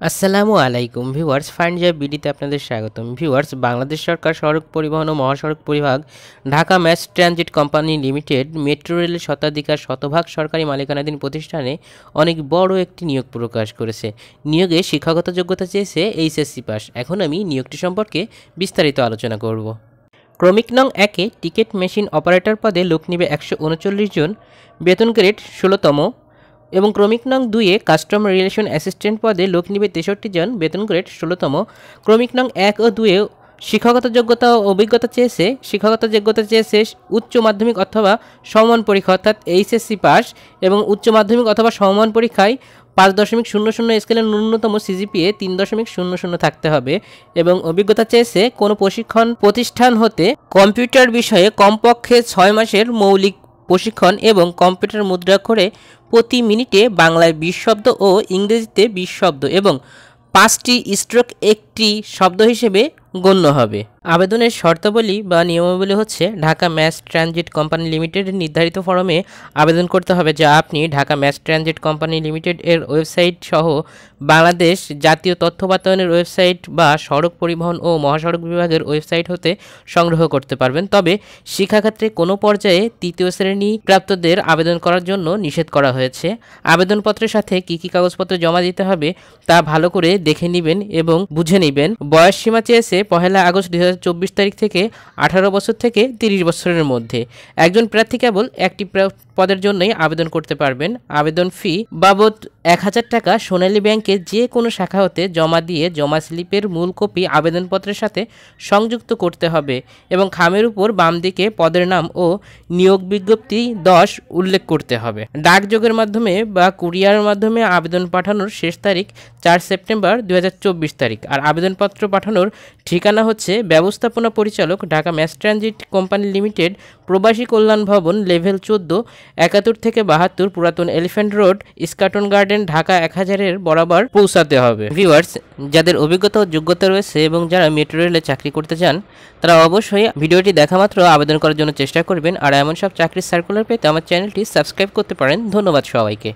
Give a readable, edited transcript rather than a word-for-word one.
আসসালামু আলাইকুম viewers, find job বিডিতে আপনাদের স্বাগতম। ভিউয়ার্স, বাংলাদেশ সরকার সড়ক পরিবহন ও মহাসড়ক বিভাগ, Dhaka mass transit company limited metro রেলের শতাধিকার শতভাগ সরকারি মালিকানাধীন প্রতিষ্ঠানে অনেক বড় একটি নিয়োগ প্রকাশ করেছে। নিয়োগে শিক্ষাগত যোগ্যতা চেয়েছে এইচএসসি পাস। এখন আমি নিয়োগটি সম্পর্কে বিস্তারিত আলোচনা করব। ক্রমিক নং 1-এ টিকিট মেশিন অপারেটর পদে লোক নিবে 139 জন, বেতন গ্রেড 16তম। এবং ক্রমিক নং 2-এ কাস্টমার রিলেশন অ্যাসিস্ট্যান্ট পদে লোক নিবে 63 জন, বেতন গ্রেড 16তম। ক্রমিক নং 1 ও 2-এ শিক্ষাগত যোগ্যতা ও অভিজ্ঞতা চেয়েছে উচ্চ মাধ্যমিক অথবা সমমান পরীক্ষা অর্থাৎ এইচএসসি পাস এবং উচ্চ মাধ্যমিক অথবা সমমান পরীক্ষায় 5.00 স্কেলের ন্যূনতম সিজিপিএ 3.00 থাকতে হবে। এবং অভিজ্ঞতা চেয়েছে কোনো প্রশিক্ষণ প্রতিষ্ঠান হতে কম্পিউটার বিষয়ে কমপক্ষে 6 মাসের মৌলিক প্রশিক্ষণ এবং কম্পিউটার মুদ্রাক্ষরে প্রতি মিনিটে বাংলায় 20 শব্দ ও ইংরেজিতে 20 শব্দ এবং 5টি স্ট্রোক একটি শব্দ হিসেবে গণ্য হবে। আবেদনের শর্তাবলী বা নিয়মাবলী হচ্ছে, ঢাকা ম্যাস ট্রানজিট কোম্পানি লিমিটেডের নির্ধারিত ফরমে আবেদন করতে হবে, যা আপনি Dhaka mass transit company limited এর ওয়েবসাইট সহ বাংলাদেশ জাতীয় তথ্য বাতায়নের ওয়েবসাইট বা সড়ক পরিবহন ও মহাসড়ক বিভাগের ওয়েবসাইট হতে সংগ্রহ করতে পারবেন। তবে শিক্ষাক্ষেত্রে কোনো পর্যায়ে তৃতীয় শ্রেণী প্রাপ্তদের আবেদন করার জন্য নিষেধ করা হয়েছে। আবেদনপত্রের সাথে কী কী কাগজপত্র জমা দিতে হবে তা ভালো করে দেখে নেবেন এবং বুঝে নেবেন। বয়স সীমা চেয়েছে 1 আগস্ট 2024 তারিখ থেকে 18 বছর থেকে 30 বছরের মধ্যে। একজন প্রার্থী কেবল একটি পদের জন্যই আবেদন করতে পারবেন। আবেদন ফি বাবদ 1000 টাকা সোনালী ব্যাংকের যে কোনো শাখা হতে জমা দিয়ে জমা স্লিপের মূল কপি আবেদনপত্রের সাথে সংযুক্ত করতে হবে এবং খামের উপর বাম দিকে পদের নাম ও নিয়োগ বিজ্ঞপ্তি 10 উল্লেখ করতে হবে। ডাকযোগের মাধ্যমে বা কুরিয়ারের মাধ্যমে আবেদন পাঠানোর শেষ তারিখ 4 সেপ্টেম্বর 2024 তারিখ। আর আবেদনপত্র পাঠানোর ঠিকানা হচ্ছে ব্যবস্থাপনা পরিচালক, Dhaka mass transit company Limited, প্রবাসী কল্যাণ ভবন, লেভেল 14, 71 থেকে 72, পুরাতন Elephant Road, Eskaton Garden, Dhaka 1000-এর বরাবর পৌঁছাতে হবে। ভিউয়ার্স, যাদের অভিজ্ঞতা ও যোগ্যতা রয়েছে এবং যারা মেট্রো রেলে চাকরি করতে চান, তারা অবশ্যই ভিডিওটি দেখা মাত্র আবেদন করার জন্য চেষ্টা করবেন। আর এমন সব চাকরির সার্কুলার পেতে আমার চ্যানেলটি সাবস্ক্রাইব করতে পারেন। ধন্যবাদ সবাইকে।